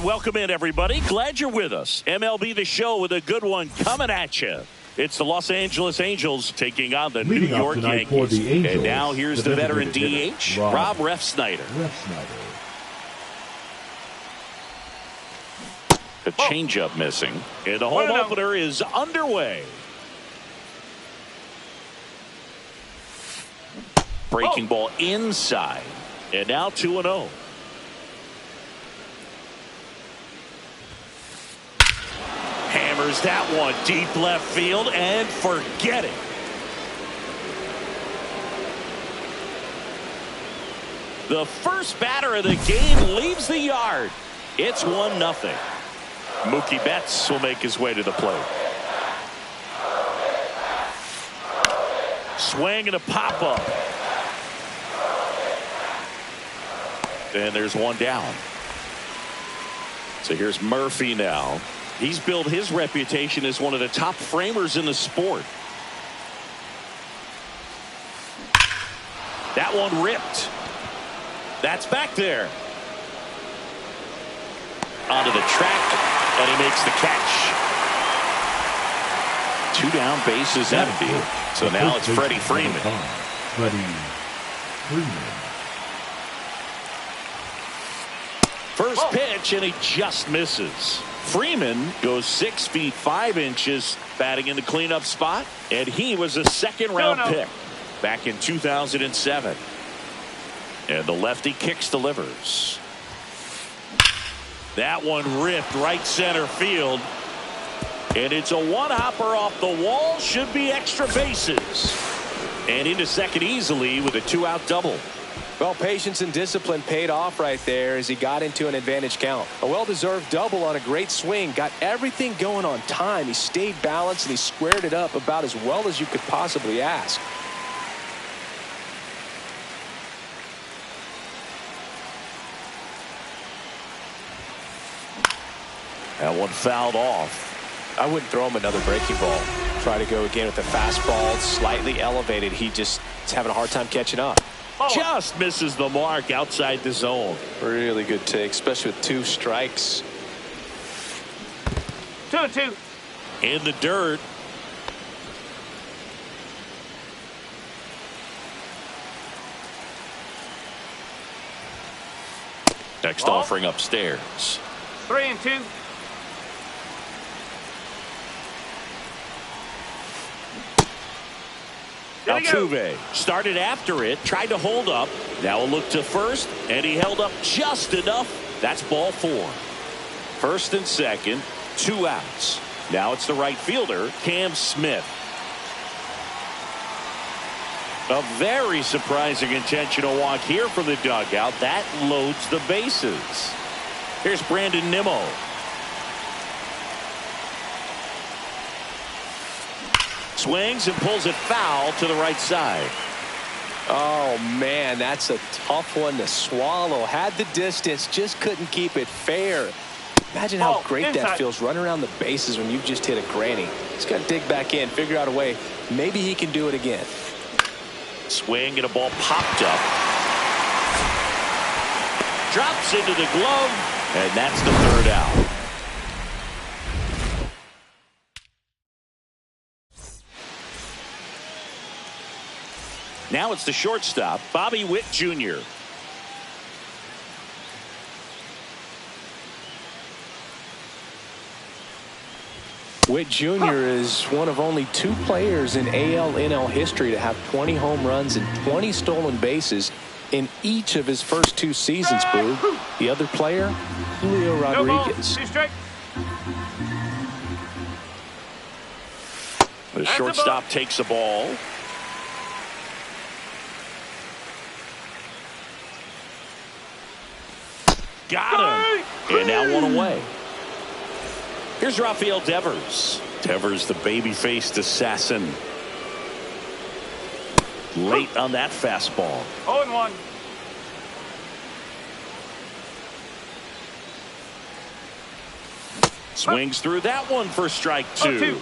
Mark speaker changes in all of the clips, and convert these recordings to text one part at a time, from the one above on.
Speaker 1: welcome in, everybody. Glad you're with us. MLB The Show with a good one coming at you. It's the Los Angeles Angels taking on the New York Yankees. And now here's the veteran DH, Rob Refsnyder. The changeup missing. And the home opener is underway. Breaking ball inside. And now 2-0. Hammers that one deep left field and forget it. The first batter of the game leaves the yard. It's 1-0. Mookie Betts will make his way to the plate. Swing and a pop-up. And there's one down. So here's Murphy now. He's built his reputation as one of the top framers in the sport. That one ripped. That's back there. Onto the track, and he makes the catch. 2 down, bases empty. So now it's Freddie Freeman. First pitch, and he just misses. Freeman goes 6 feet 5 inches, batting in the cleanup spot, and he was a second-round pick back in 2007. And the lefty kicks, delivers. That one ripped right center field, and it's a one-hopper off the wall. Should be extra bases, and into second easily with a 2-out double.
Speaker 2: Well, patience and discipline paid off right there as he got into an advantage count. A well-deserved double on a great swing. Got everything going on time. He stayed balanced and he squared it up about as well as you could possibly ask.
Speaker 1: That one fouled off.
Speaker 2: I wouldn't throw him another breaking ball. Try to go again with the fastball, slightly elevated. He just is having a hard time catching up.
Speaker 1: Just misses the mark outside the zone.
Speaker 2: Really good take, especially with 2 strikes.
Speaker 3: 2-2.
Speaker 1: In the dirt. Next offering upstairs.
Speaker 3: 3-2.
Speaker 1: Altuve started after it, tried to hold up. Now a look to first, and he held up just enough. That's ball 4. First and second, 2 outs. Now it's the right fielder, Cam Smith. A very surprising intentional walk here from the dugout. That loads the bases. Here's Brandon Nimmo. Swings and pulls it foul to the right side.
Speaker 2: Oh, man, that's a tough one to swallow. Had the distance, just couldn't keep it fair. Imagine how great that feels running around the bases when you've just hit a granny. He's got to dig back in, figure out a way. Maybe he can do it again.
Speaker 1: Swing and a ball popped up. Drops into the glove, and that's the 3rd out. Now it's the shortstop, Bobby Witt Jr.
Speaker 2: Witt Jr. is one of only 2 players in AL/NL history to have 20 home runs and 20 stolen bases in each of his first 2 seasons, Boo. The other player, Julio Rodriguez.
Speaker 1: The shortstop takes a ball. Got him. And now 1 away. Here's Rafael Devers. Devers, the baby-faced assassin. Late on that fastball.
Speaker 3: 0-1.
Speaker 1: Swings through that one for strike 2.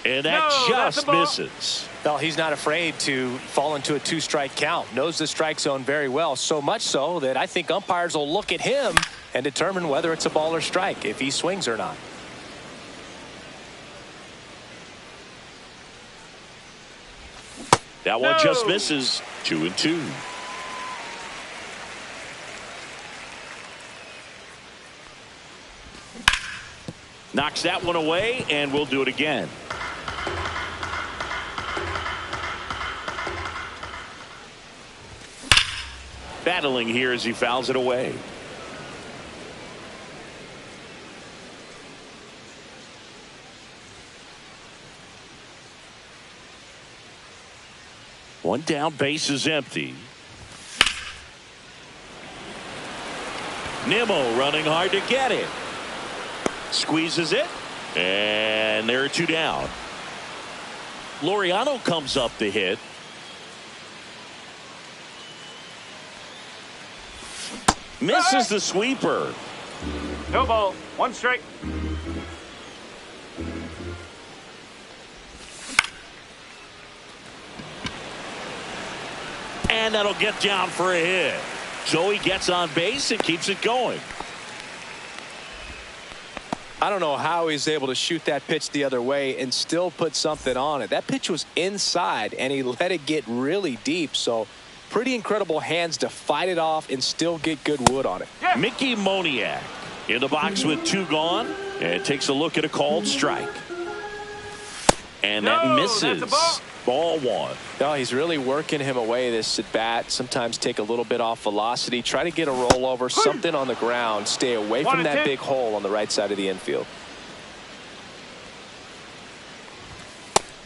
Speaker 1: And that just misses.
Speaker 2: Well, he's not afraid to fall into a two-strike count. Knows the strike zone very well, so much so that I think umpires will look at him and determine whether it's a ball or strike, if he swings or not.
Speaker 1: That one just misses. 2-2. Knocks that one away, and we'll do it again. Battling here as he fouls it away. One down, base is empty. Nimmo running hard to get it. Squeezes it, and there are two down. Laureano comes up to hit. Misses the sweeper.
Speaker 3: No ball, one strike.
Speaker 1: And that'll get down for a hit. Joey gets on base and keeps it going.
Speaker 2: I don't know how he's able to shoot that pitch the other way and still put something on it. That pitch was inside, and he let it get really deep. So pretty incredible hands to fight it off and still get good wood on it.
Speaker 3: Yeah.
Speaker 1: Mickey Moniak in the box with two gone, and takes a look at a called strike. And that misses. Ball one.
Speaker 2: No, he's really working him away this at bat. Sometimes take a little bit off velocity. Try to get a rollover, something on the ground. Stay away from that big hole on the right side of the infield.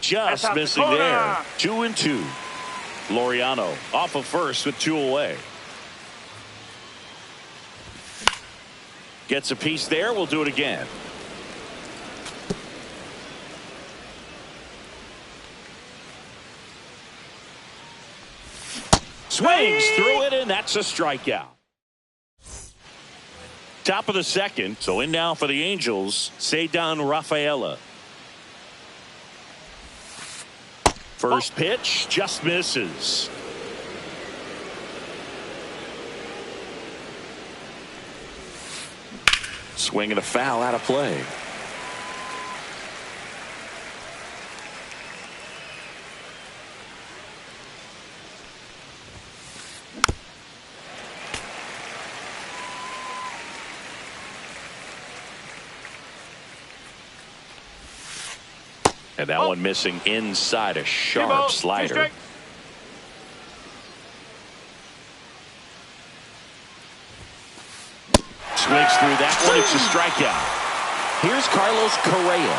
Speaker 1: Just missing there. 2-2. Laureano off of first with two away. Gets a piece there. We'll do it again. Swings through it, and that's a strikeout. Top of the second, so in now for the Angels, Ceddanne Rafaela. First pitch just misses. Swing and a foul out of play. And that one missing inside a sharp slider. Swings through that one. It's a strikeout. Here's Carlos Correa.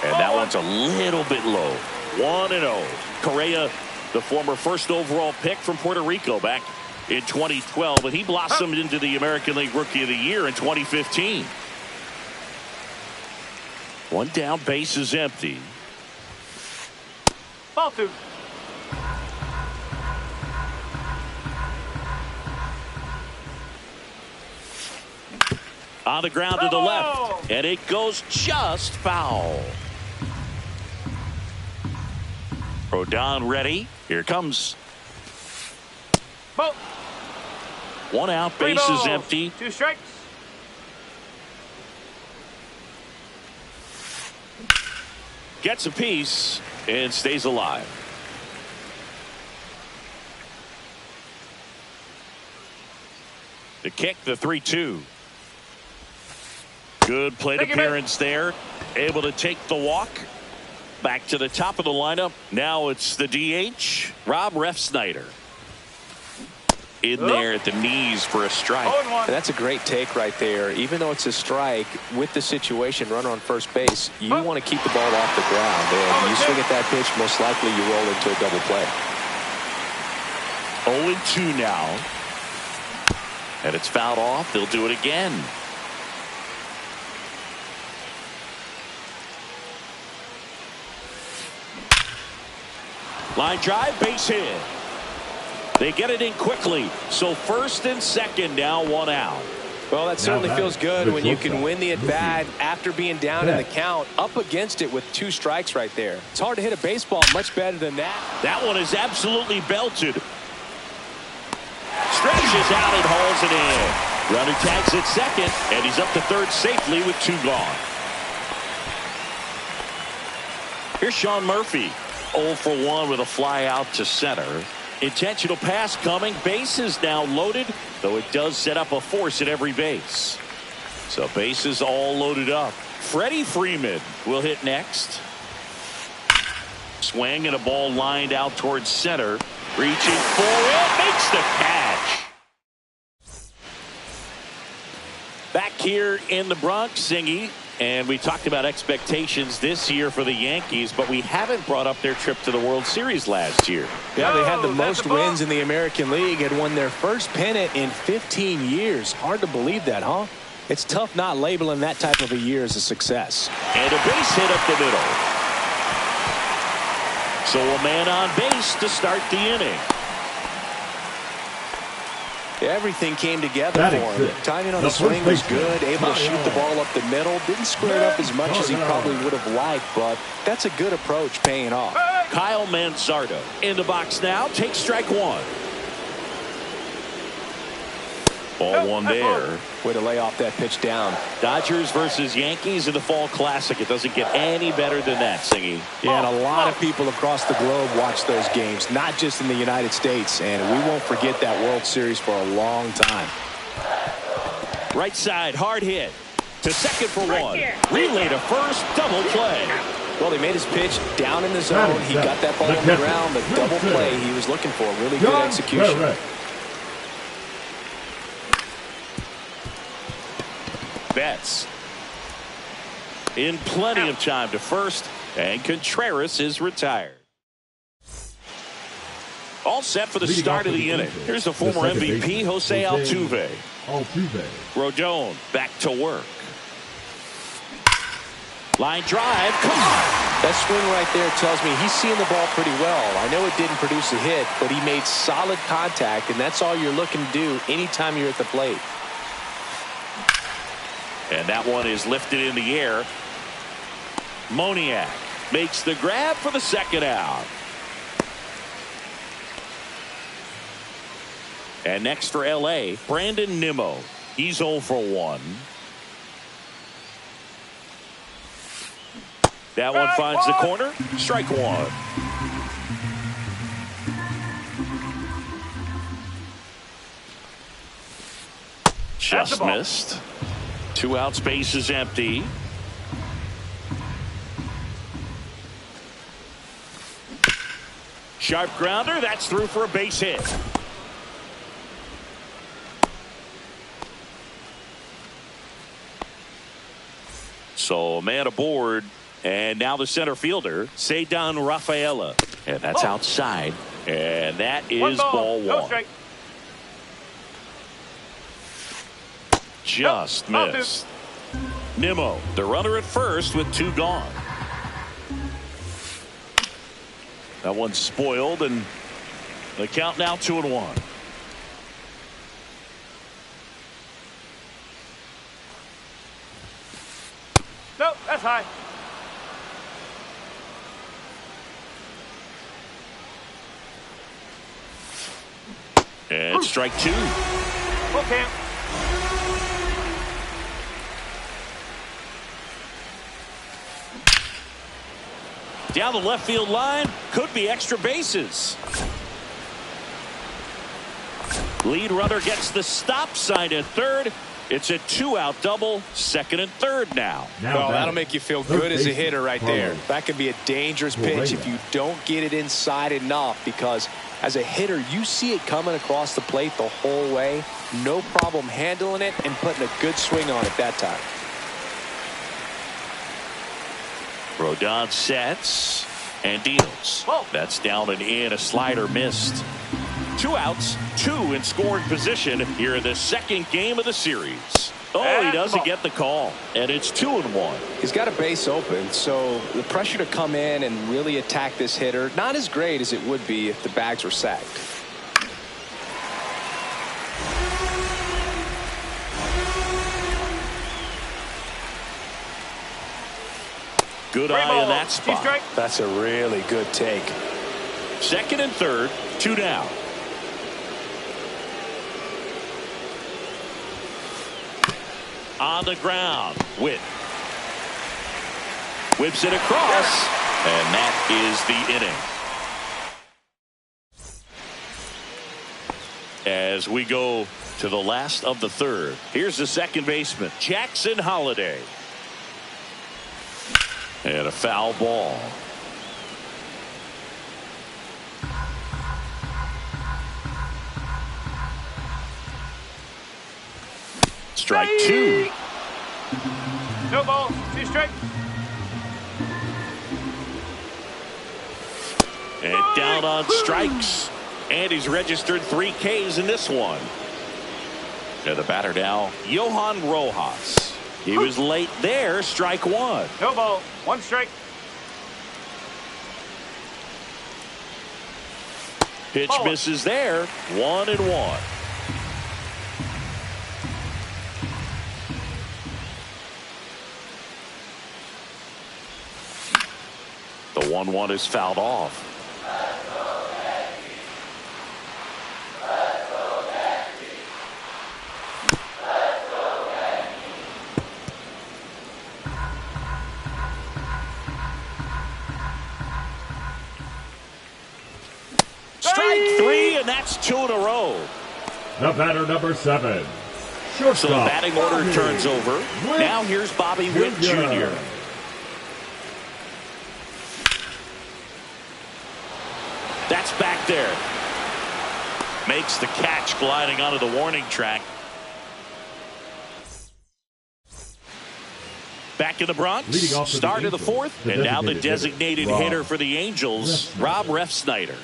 Speaker 1: And that one's a little bit low. 1-0. Correa, the former first overall pick from Puerto Rico back in 2012, but he blossomed into the American League Rookie of the Year in 2015. One down, base is empty.
Speaker 3: Ball two.
Speaker 1: On the ground to the left, and it goes just foul. Rodon ready. Here comes.
Speaker 3: Ball.
Speaker 1: One out, base is empty.
Speaker 3: Two strikes.
Speaker 1: Gets a piece and stays alive. The kick, the 3-2. Good plate appearance there. Able to take the walk. Back to the top of the lineup. Now it's the DH, Rob Refsnyder. In there at the knees for a strike.
Speaker 2: That's a great take right there. Even though it's a strike, with the situation, runner on first base, you want to keep the ball off the ground. And you swing at that pitch, most likely you roll into a double play.
Speaker 1: 0-2 now. And it's fouled off. They'll do it again. Line drive, base hit. They get it in quickly. So first and second now, one out.
Speaker 2: Well, that certainly feels good when you can win the at-bat after being down in the count, up against it with 2 strikes right there. It's hard to hit a baseball much better than that.
Speaker 1: That one is absolutely belted. Stretches out and hauls it in. Runner tags at second, and he's up to third safely with 2 gone. Here's Sean Murphy. 0 for 1 with a fly out to center. Intentional pass coming. Bases now loaded, though it does set up a force at every base. So bases all loaded up. Freddie Freeman will hit next. Swing and a ball lined out towards center. Reaching for it. Makes the catch. Back here in the Bronx, Singy. And we talked about expectations this year for the Yankees, but we haven't brought up their trip to the World Series last year.
Speaker 2: Yeah, they had the most wins in the American League, had won their first pennant in 15 years. Hard to believe that, huh? It's tough not labeling that type of a year as a success.
Speaker 1: And a base hit up the middle. So a man on base to start the inning.
Speaker 2: Everything came together for him. Timing on the swing was good, able to shoot the ball up the middle. Didn't square it up as much as he probably would have liked, but that's a good approach paying off.
Speaker 1: Kyle Manzardo in the box now. Takes strike 1. Ball 1 there.
Speaker 2: Way to lay off that pitch down.
Speaker 1: Dodgers versus Yankees in the Fall Classic. It doesn't get any better than that, Singy.
Speaker 2: Yeah, and a lot of people across the globe watch those games, not just in the United States, and we won't forget that World Series for a long time.
Speaker 1: Right side, hard hit. To second for 1. Relay to first, double play.
Speaker 2: Well, he made his pitch down in the zone. He got that ball on the ground. The double play he was looking for. Really good execution.
Speaker 1: Betts in plenty of time to first, and Contreras is retired. All set for the start of the inning. Here's the former MVP, Jose Altuve. Rodon back to work. Line drive, caught.
Speaker 2: That swing right there tells me he's seeing the ball pretty well. I know it didn't produce a hit, but he made solid contact, and that's all you're looking to do anytime you're at the plate.
Speaker 1: And that one is lifted in the air. Moniak makes the grab for the second out. And next for LA, Brandon Nimmo. He's 0 for 1. That one finds the corner. Strike 1. Just missed. 2 outs, base is empty. Sharp grounder. That's through for a base hit. So a man aboard. And now the center fielder, Ceddanne Rafaela. And that's outside. And that is ball 1.
Speaker 3: No strike.
Speaker 1: Just missed. Nimmo, the runner at first with 2 gone. That one's spoiled, and the count now 2-1.
Speaker 3: No, that's high.
Speaker 1: And strike 2.
Speaker 3: Okay.
Speaker 1: Down the left field line, could be extra bases. Lead runner gets the stop sign at third. It's a 2-out double, second and third now.
Speaker 2: Well, that'll make you feel good as a hitter right there. That could be a dangerous pitch if you don't get it inside enough, because as a hitter, you see it coming across the plate the whole way. No problem handling it and putting a good swing on it that time.
Speaker 1: Rodon sets and deals. That's down and in. A slider missed. 2 outs, 2 in scoring position here in the second game of the series. Oh, he doesn't get the call, and it's 2-1.
Speaker 2: He's got a base open, so the pressure to come in and really attack this hitter, not as great as it would be if the bags were sacked.
Speaker 1: Good eye in that spot.
Speaker 2: That's a really good take.
Speaker 1: Second and third, 2 down. On the ground, Witt. Whips it across, and that is the inning. As we go to the last of the third, here's the second baseman, Jackson Holliday. And a foul ball. Strike 2.
Speaker 3: No ball. 2 strike.
Speaker 1: And down on strikes. And he's registered 3 Ks in this one. And the batter now, Johan Rojas. He was late there. Strike 1.
Speaker 3: No ball. 1 strike.
Speaker 1: Pitch misses there. 1-1. The 1-1 is fouled off. Strike 3, and that's 2 in a row.
Speaker 4: The batter, number 7.
Speaker 1: So the batting order turns over. Now here's Bobby Witt Jr. That's back there. Makes the catch gliding onto the warning track. Back in the Bronx. Start of the fourth. And now the designated hitter for the Angels, Rob Refsnyder.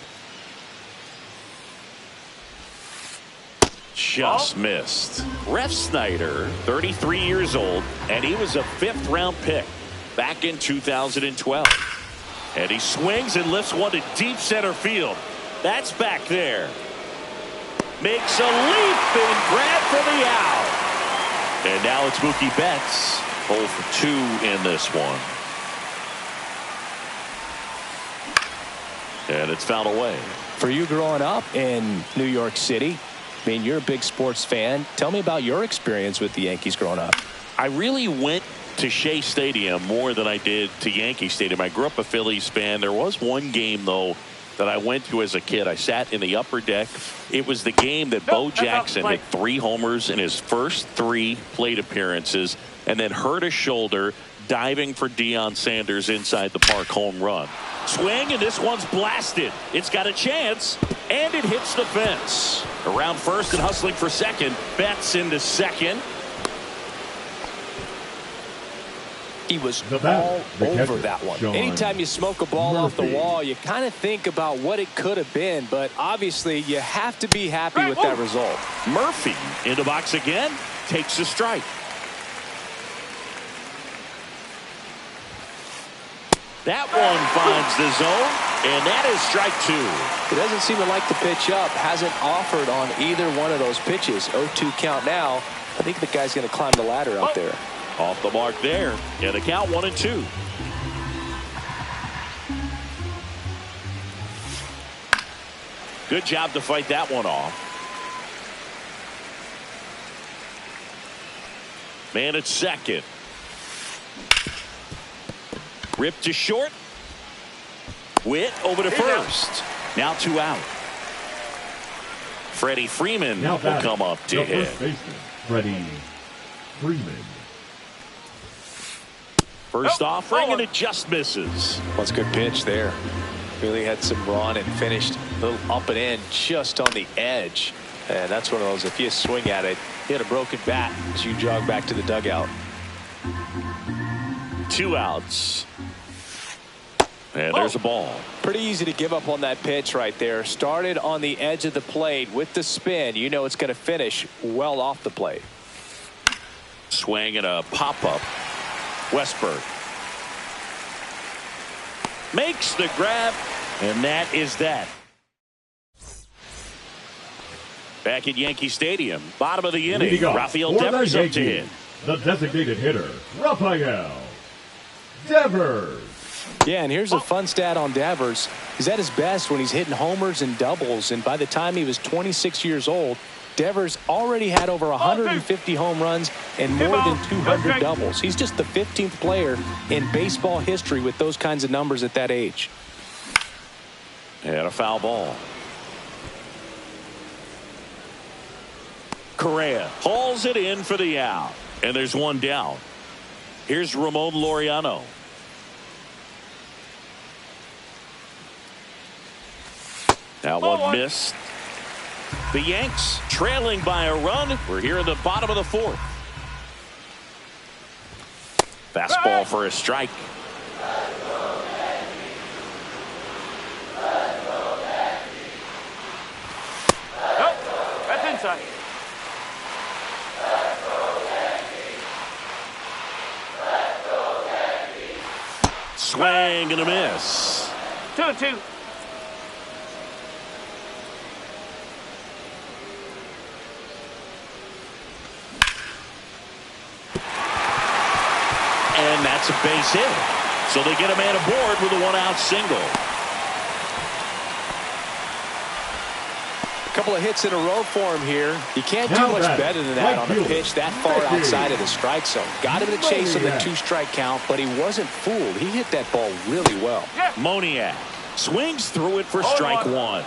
Speaker 1: Just missed. Refsnyder, 33 years old, and he was a 5th-round pick back in 2012. And he swings and lifts one to deep center field. That's back there. Makes a leap and grab for the out. And now it's Mookie Betts, 0 for 2 in this one. And it's fouled away.
Speaker 2: For you growing up in New York City, I mean, you're a big sports fan. Tell me about your experience with the Yankees growing up.
Speaker 1: I really went to Shea Stadium more than I did to Yankee Stadium. I grew up a Phillies fan. There was one game, though, that I went to as a kid. I sat in the upper deck. It was the game that Bo Jackson hit 3 homers in his first 3 plate appearances and then hurt his shoulder diving for Deion Sanders inside the park home run. Swing, and this one's blasted. It's got a chance, and it hits the fence. Around first and hustling for second. Betts into second.
Speaker 2: He was all over that one. Anytime you smoke a ball off the wall, you kind of think about what it could have been, but obviously you have to be happy with that result.
Speaker 1: Murphy in the box again, takes a strike. That one finds the zone, and that is strike 2.
Speaker 2: He doesn't seem to like the pitch up. Hasn't offered on either one of those pitches. 0-2 count now. I think the guy's going to climb the ladder out there.
Speaker 1: Off the mark there. Yeah, the count 1-2. Good job to fight that one off. Man at second. Ripped to short. Witt over to first. Now 2 out. Freddie Freeman will come up to hit.
Speaker 4: Freddie Freeman.
Speaker 1: First offering, and it just misses.
Speaker 2: Well, it's a good pitch there. Really had some run and finished a little up and in just on the edge. And that's one of those, if you swing at it, you had a broken bat as you jog back to the dugout.
Speaker 1: 2 outs. And there's a ball.
Speaker 2: Pretty easy to give up on that pitch right there. Started on the edge of the plate with the spin. You know it's going to finish well off the plate.
Speaker 1: Swing and a pop-up. Westberg makes the grab, and that is that. Back at Yankee Stadium, bottom of the inning, Rafael Devers up to hit.
Speaker 4: The designated hitter, Rafael Devers.
Speaker 2: Yeah, and here's a fun stat on Devers. He's at his best when he's hitting homers and doubles, and by the time he was 26 years old, Devers already had over 150 home runs and more than 200 doubles. He's just the 15th player in baseball history with those kinds of numbers at that age.
Speaker 1: And a foul ball. Correa hauls it in for the out. And there's one down. Here's Ramon Laureano. Now one missed. The Yanks trailing by a run. We're here in the bottom of the fourth. Fastball for a strike.
Speaker 3: Nope, that's inside.
Speaker 1: Swing and a miss.
Speaker 3: 2-2.
Speaker 1: And that's a base hit. So they get a man aboard with a one-out single.
Speaker 2: A couple of hits in a row for him here. You can't do
Speaker 4: Now
Speaker 2: much
Speaker 4: that,
Speaker 2: better than that
Speaker 4: right
Speaker 2: on a
Speaker 4: fielder,
Speaker 2: pitch that far
Speaker 4: right
Speaker 2: outside
Speaker 4: field.
Speaker 2: of the strike zone. Got him in the chase on the
Speaker 4: Moniak.
Speaker 2: 2-strike count, but he wasn't fooled. He hit that ball really well.
Speaker 1: Moniak swings through it for strike one.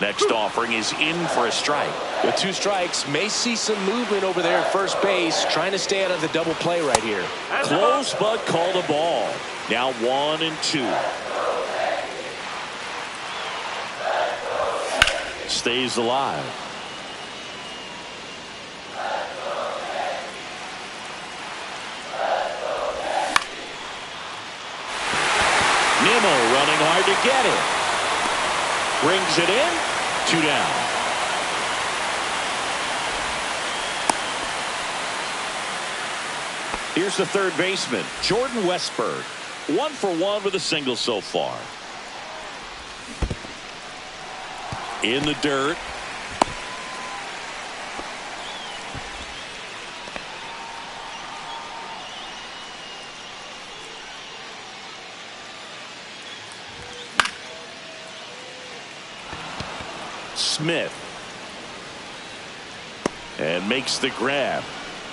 Speaker 1: Next offering is in for a strike.
Speaker 2: With 2 strikes, may see some movement over there at first base, trying to stay out of the double play right here.
Speaker 1: Close but called a ball. Now 1-2. Stays alive. Nimmo running hard to get it. Brings it in. 2 down. Here's the third baseman, Jordan Westburg. 1 for 1 with a single so far. In the dirt. Smith. And makes the grab.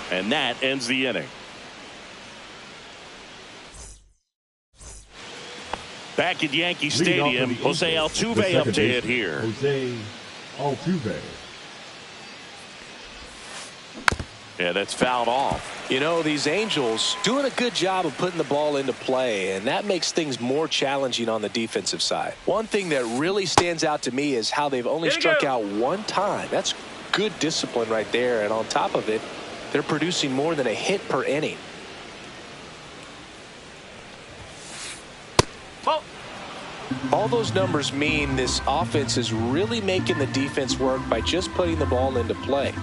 Speaker 1: And that ends the inning. Back at Yankee Stadium, Jose Altuve up to hit here.
Speaker 4: Jose Altuve.
Speaker 1: Yeah, that's fouled off.
Speaker 2: You know, these Angels doing a good job of putting the ball into play, and that makes things more challenging on the defensive side. One thing that really stands out to me is how they've only struck out 1 time. That's good discipline right there, and on top of it, they're producing more than a hit per inning. All those numbers mean this offense is really making the defense work by just putting the ball into play.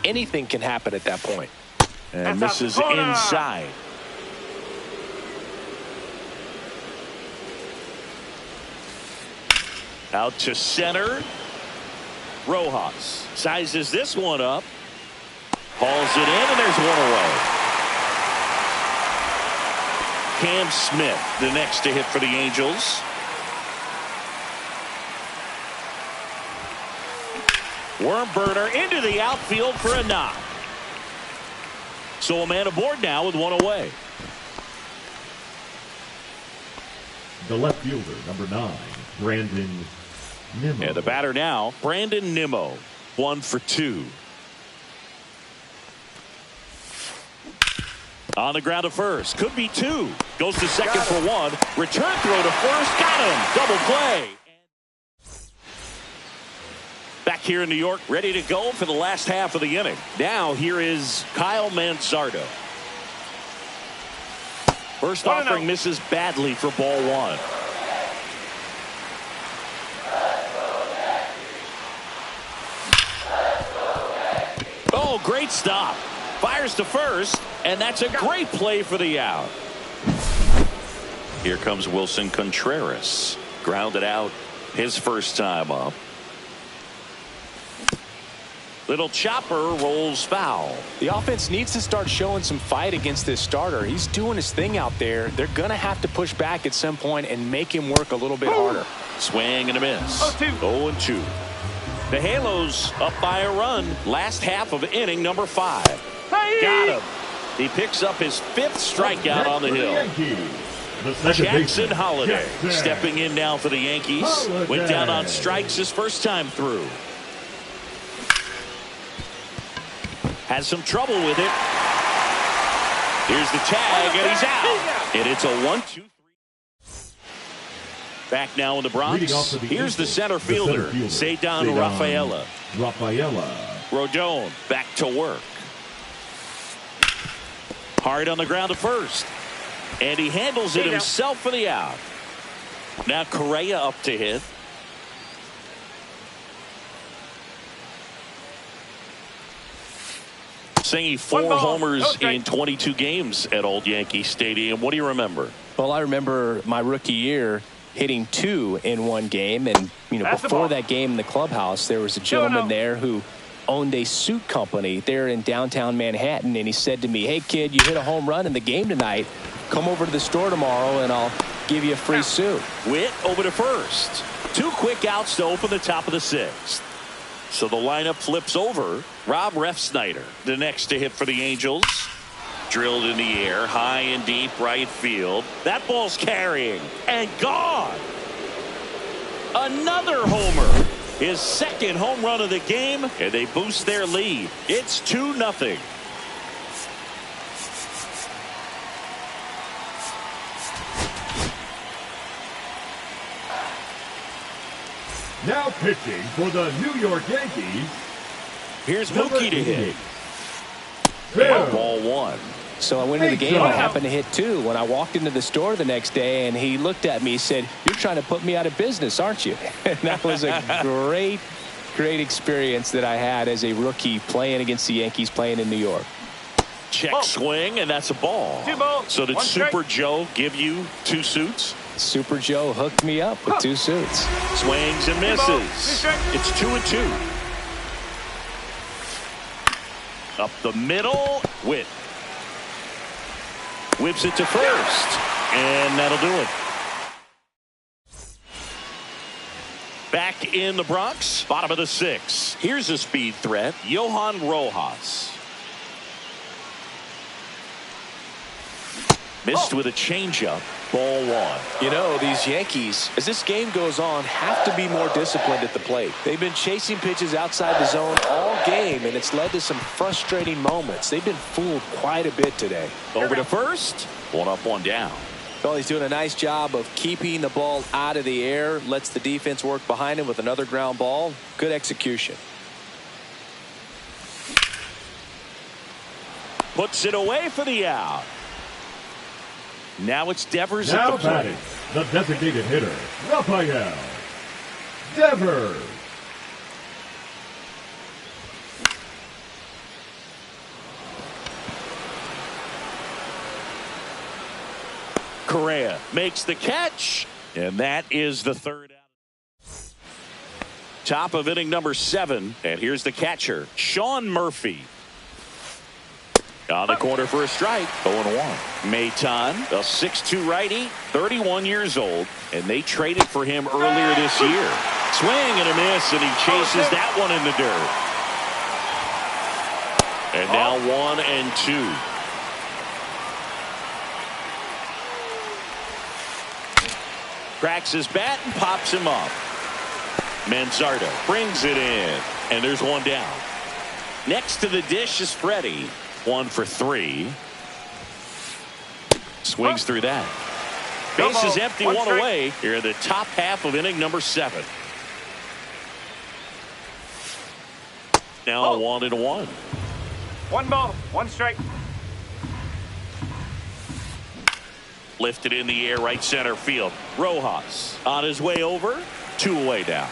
Speaker 2: Anything can happen at that point.
Speaker 1: And misses inside. Out to center. Rojas sizes this one up. Hauls it in, and there's one away. Cam Smith, the next to hit for the Angels. Worm burner into the outfield for a knock. So a man aboard now with one away.
Speaker 4: The left fielder, number 9, Brandon Nimmo.
Speaker 1: And the batter now, Brandon Nimmo. 1 for 2. On the ground to first. Could be 2. Goes to second for 1. Return throw to first. Got him. Double play. Back here in New York, ready to go for the last half of the inning. Now here is Kyle Manzardo. First offering misses badly for ball 1. Oh, great stop. Fires to first, and that's a great play for the out. Here comes Wilson Contreras. Grounded out his first time up. Little chopper rolls foul.
Speaker 2: The offense needs to start showing some fight against this starter. He's doing his thing out there. They're going to have to push back at some point and make him work a little bit harder.
Speaker 1: Swing and a miss. 0-2. The Halos up by a run. Last half of inning number 5. Got him. He picks up his 5th strikeout on the hill. Jackson Holliday stepping in now for the Yankees. Went down on strikes his first time through. Has some trouble with it. Here's the tag, and he's out. And it's a 1-2-3. Back now in the Bronx. Here's the center fielder, Ceddanne Rafaela. Rodon back to work. Hard on the ground to first. And he handles it himself for the out. Now Correa up to hit. Singing 4 homers in 22 games at Old Yankee Stadium. What do you remember?
Speaker 2: Well, I remember my rookie year hitting 2 in one game. And, before that game in the clubhouse, there was a gentleman there who owned a suit company there in downtown Manhattan. And he said to me, "Hey, kid, you hit a home run in the game tonight. Come over to the store tomorrow and I'll give you a free suit."
Speaker 1: Witt over to first. 2 quick outs to open the top of the 6th. So the lineup flips over. Rob Refsnyder, the next to hit for the Angels. Drilled in the air, high and deep right field. That ball's carrying and gone. Another homer. His 2nd home run of the game, and they boost their lead. It's 2-0.
Speaker 4: Now pitching for the New York Yankees.
Speaker 1: Here's Mookie to hit. Ball 1.
Speaker 2: So I went into the game. I happened to hit 2 when I walked into the store the next day, and he looked at me and said, "You're trying to put me out of business, aren't you?" And that was a great experience that I had as a rookie playing against the Yankees, playing in New York.
Speaker 1: Check swing, and that's a ball. So did Super Joe give you 2 suits?
Speaker 2: Super Joe hooked me up with 2 suits.
Speaker 1: Swings and misses. It's 2-2. Up the middle. Witt whips it to first, and that'll do it. Back in the Bronx, bottom of the 6th. Here's a speed threat, Johan Rojas. Missed with a changeup. Ball 1.
Speaker 2: These Yankees, as this game goes on, have to be more disciplined at the plate. They've been chasing pitches outside the zone all game, and it's led to some frustrating moments. They've been fooled quite a bit today.
Speaker 1: Over to first. 1 up, 1 down.
Speaker 2: Well, he's doing a nice job of keeping the ball out of the air. Lets the defense work behind him with another ground ball. Good execution.
Speaker 1: Puts it away for the out. Now it's Devers
Speaker 4: now
Speaker 1: at the plate.
Speaker 4: batting, the designated hitter, Rafael Devers.
Speaker 1: Correa makes the catch, and that is the 3rd out. Top of inning number 7, and here's the catcher, Sean Murphy. On the corner for a strike. 0-1. Maton, a 6'2 righty, 31 years old, and they traded for him earlier this year. Swing and a miss, and he chases that one in the dirt. And now 1-2. Cracks his bat and pops him up. Manzardo brings it in, and there's 1 down. Next to the dish is Freddie. 1 for 3. Swings through that. Base is empty, 1 away. Here in the top half of inning number 7. Now 1-1.
Speaker 3: 1 ball, 1 strike.
Speaker 1: Lifted in the air, right center field. Rojas on his way over. 2 away now.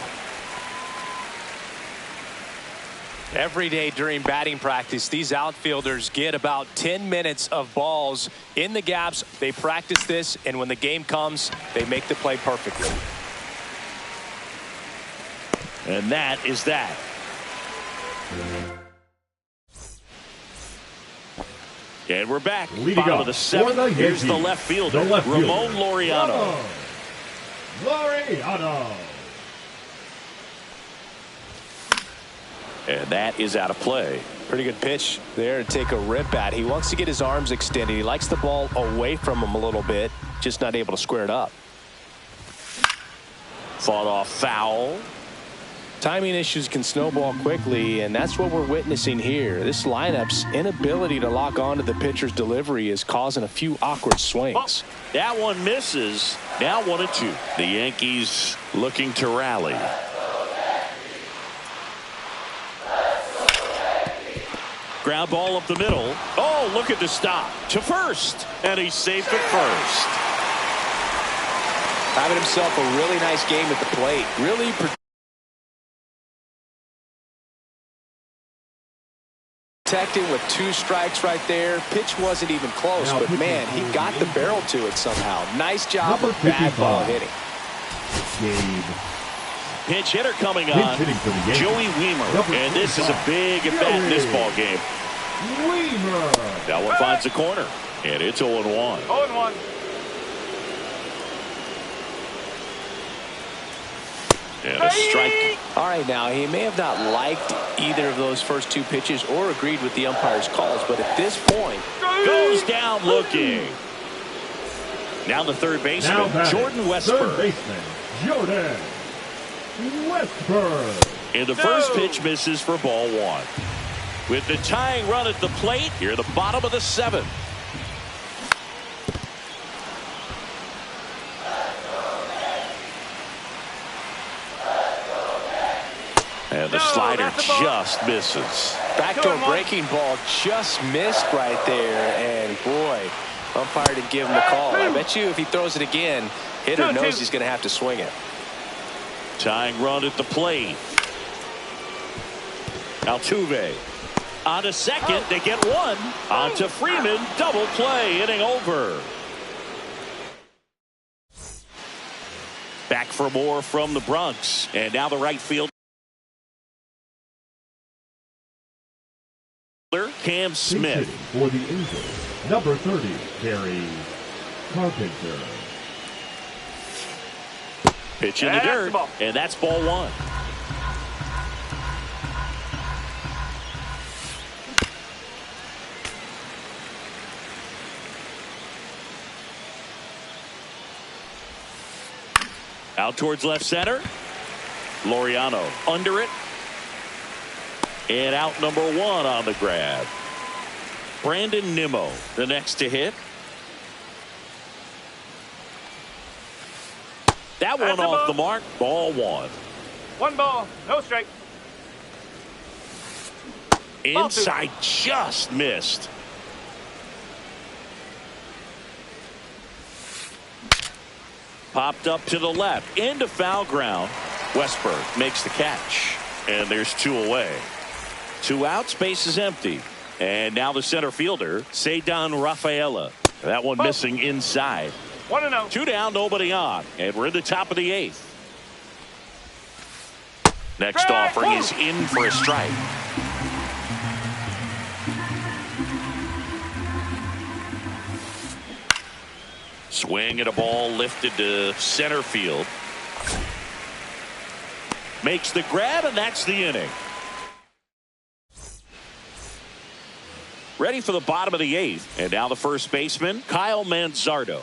Speaker 2: Every day during batting practice, these outfielders get about 10 minutes of balls in the gaps. They practice this, and when the game comes, they make the play perfectly.
Speaker 1: And that is that. And we're back.
Speaker 4: Leading
Speaker 1: Bottom
Speaker 4: up
Speaker 1: of the
Speaker 4: for
Speaker 1: 7th.
Speaker 4: the
Speaker 1: Here's the
Speaker 4: Yankees,
Speaker 1: left fielder,
Speaker 4: Ramon
Speaker 1: Laureano.
Speaker 4: Laureano.
Speaker 1: And that is out of play.
Speaker 2: Pretty good pitch there to take a rip at. He wants to get his arms extended. He likes the ball away from him a little bit, just not able to square it up.
Speaker 1: Fought off foul.
Speaker 2: Timing issues can snowball quickly, and that's what we're witnessing here. This lineup's inability to lock onto the pitcher's delivery is causing a few awkward swings.
Speaker 1: That one misses. Now 1-2. The Yankees looking to rally. Ground ball up the middle. Oh, look at the stop. To first. And he's safe at first.
Speaker 2: Having himself a really nice game at the plate. Really protecting with 2 strikes right there. Pitch wasn't even close, but man, he got the barrel to it somehow. Nice job of bad ball hitting.
Speaker 1: Pinch hitter coming on. Joey Wiemer. And this is a big at bat in this ball game. That one finds the corner. And it's 0-1.
Speaker 3: 0-1.
Speaker 1: And a strike.
Speaker 2: All right, now, he may have not liked either of those first 2 pitches or agreed with the umpire's calls, but at this point,
Speaker 1: goes down looking. Now the third baseman, Jordan Westburg.
Speaker 4: Third baseman, Jordan Westburg.
Speaker 1: And the first pitch misses for ball 1. With the tying run at the plate, here at the bottom of the 7th. And the slider just misses.
Speaker 2: Backdoor breaking ball just missed right there. And boy, umpire didn't give him the call. I bet you if he throws it again, hitter knows he's going to have to swing it.
Speaker 1: Tying run at the plate. Altuve on to second. They get one. On to Freeman. Double play. Inning over. Back for more from the Bronx. And now the right field. Cam Smith.
Speaker 4: For the Angels, number 30, Gary Carpenter.
Speaker 1: Pitch in the dirt. And that's ball 1. Out towards left center. Laureano under it. And out number 1 on the grab. Brandon Nimmo, the next to hit. That one off the mark. Ball 1.
Speaker 3: 1 ball, no strike.
Speaker 1: Inside just missed. Popped up to the left. Into foul ground. Westburg makes the catch. And there's 2 away. 2 outs, base is empty. And now the center fielder, Ceddanne Rafaela. That one missing inside.
Speaker 3: 1-0.
Speaker 1: 2 down, nobody on. And we're in the top of the 8th. Next offering is in for a strike. Swing and a ball lifted to center field. Makes the grab, and that's the inning. Ready for the bottom of the 8th. And now the first baseman, Kyle Manzardo.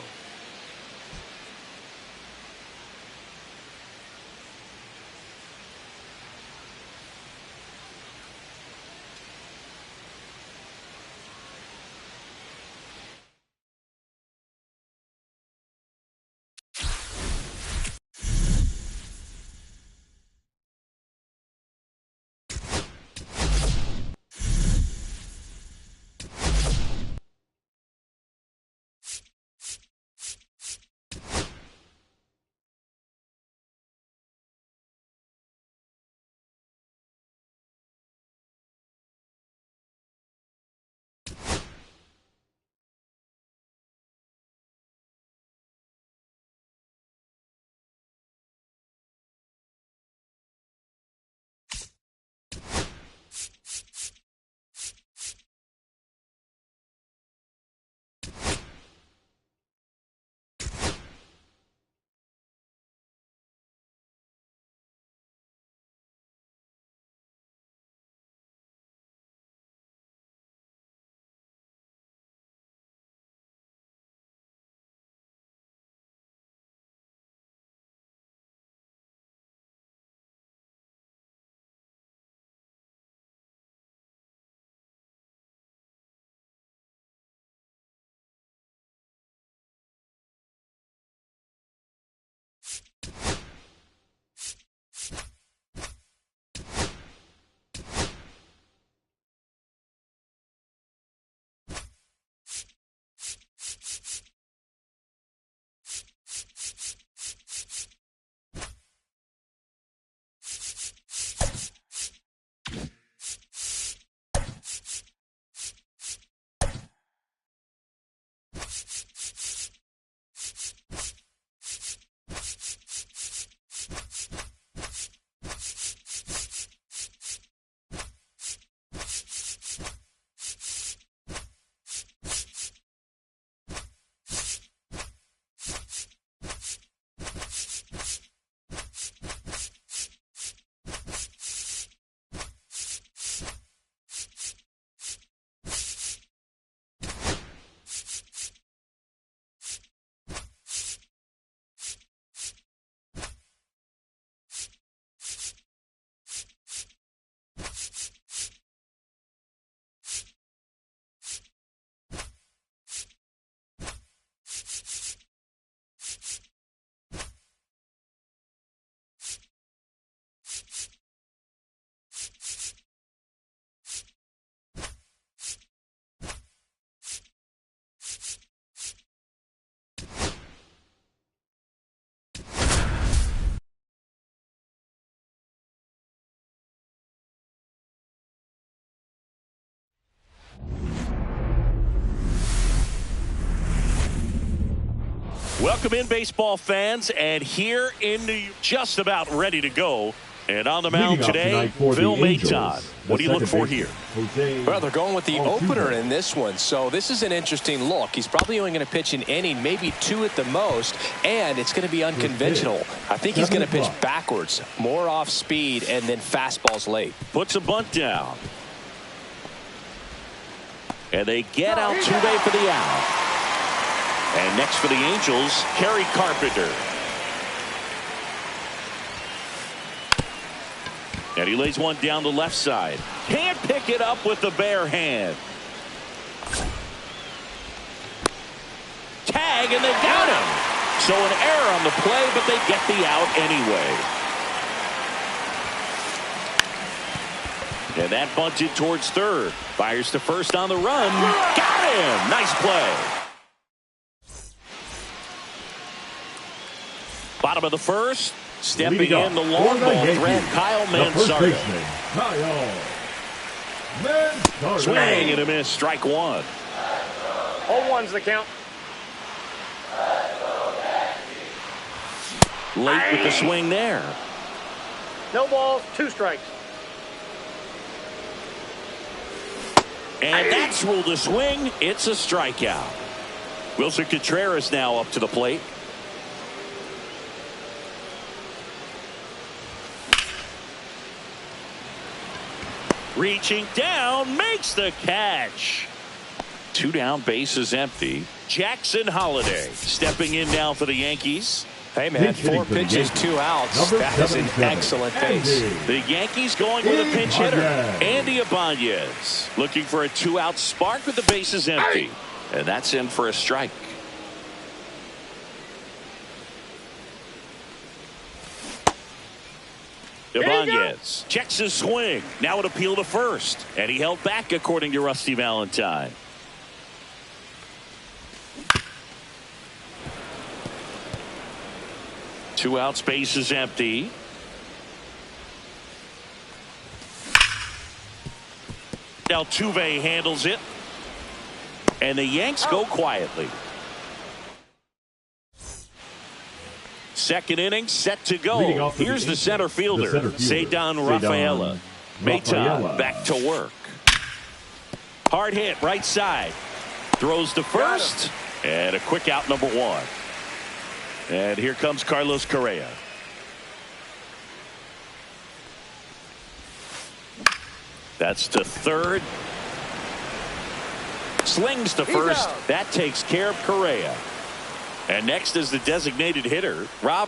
Speaker 1: Welcome in, baseball fans, and here in New York, just about ready to go. And on the mound today, Phil Maton. What do you look for here?
Speaker 2: Well, they're going with the opener in this one, so this is an interesting look. He's probably only going to pitch an inning, maybe 2 at the most, and it's going to be unconventional. I think he's going to pitch backwards, more off speed, and then fastballs late.
Speaker 1: Puts a bunt down. And they get Altuve for the out. And next for the Angels, Kerry Carpenter. And he lays one down the left side. Can't pick it up with the bare hand. Tag, and they got him. So an error on the play, but they get the out anyway. And that bunted towards third. Fires to first on the run. Got him. Nice play. Bottom of the first. Stepping in the long ball threat, Kyle Manzardo. Swing and a miss. Strike one.
Speaker 3: 0-1's the count.
Speaker 1: Late with the swing there.
Speaker 3: No balls, 2 strikes.
Speaker 1: And that's ruled a swing. It's a strikeout. Wilson Contreras now up to the plate. Reaching down, makes the catch. 2 down, bases empty. Jackson Holliday stepping in now for the Yankees.
Speaker 2: Hey, man, 4 pitches, 2 outs. That is an excellent base.
Speaker 1: The Yankees going with a pinch hitter, Andy Ibanez. Looking for a 2-out spark with the bases empty. And that's in for a strike. Ibanez checks his swing. Now an appeal to first. And he held back, according to Rusty Valentine. Two outs, base is empty. Altuve handles it. And the Yanks go quietly. Second inning set to go. Here's the center fielder, Ceddanne Rafaela. Maton back to work. Hard hit right side. Throws to first. And a quick out, number 1. And here comes Carlos Correa. That's to third. Slings to first. That takes care of Correa. And next is the designated hitter, Rob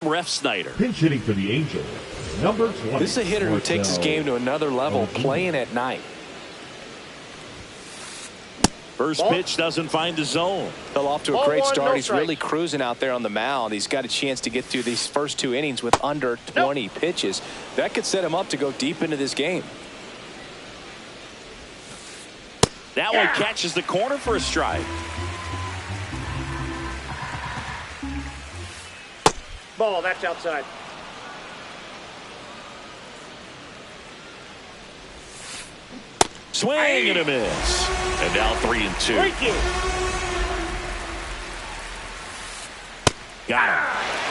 Speaker 1: Refsnyder.
Speaker 4: Pinch hitting for the Angels, number 20.
Speaker 2: This is a hitter who takes his game to another level, playing at night.
Speaker 1: First pitch doesn't find the zone.
Speaker 2: Fell off to a great start. He's really cruising out there on the mound. He's got a chance to get through these first 2 innings with under 20 pitches. That could set him up to go deep into this game.
Speaker 1: That one catches the corner for a strike.
Speaker 3: Ball, that's outside.
Speaker 1: Swing and a miss. And now 3-2. Got him.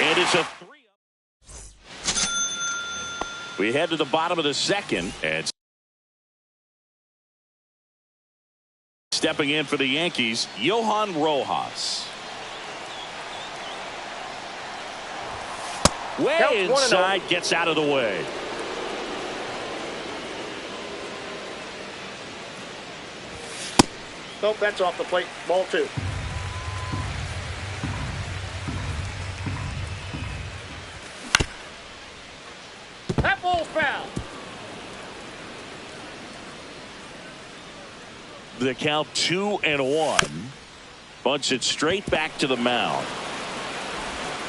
Speaker 1: And it's a 3-up. We head to the bottom of the second. And stepping in for the Yankees, Johan Rojas. Way inside, gets out of the way.
Speaker 3: Nope, that's off the plate. Ball 2. That ball's foul.
Speaker 1: The count 2-1. Bunts it straight back to the mound.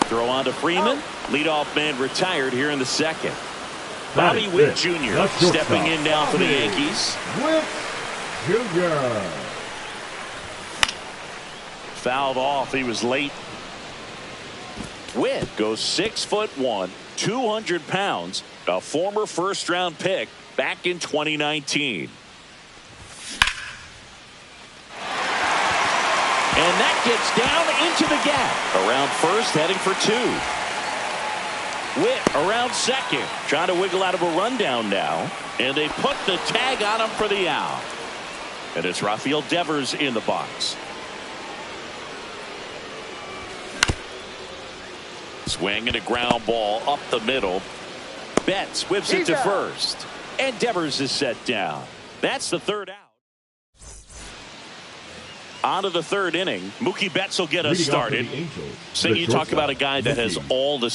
Speaker 1: Throw on to Freeman. Leadoff man retired here in the second. Bobby Witt Jr. stepping in now for the Yankees.
Speaker 4: Witt Jr.
Speaker 1: Fouled off. He was late. Witt goes 6'1", 200 pounds, a former first-round pick back in 2019. gets down into the gap. Around first, heading for two. Witt around second, trying to wiggle out of a rundown now. And they put the tag on him for the out. And it's Rafael Devers in the box. Swing and a ground ball up the middle. Betts whips it to first. And Devers is set down. That's the third out. On to the third inning. Mookie Betts will get us started. So you talk about a guy that has all the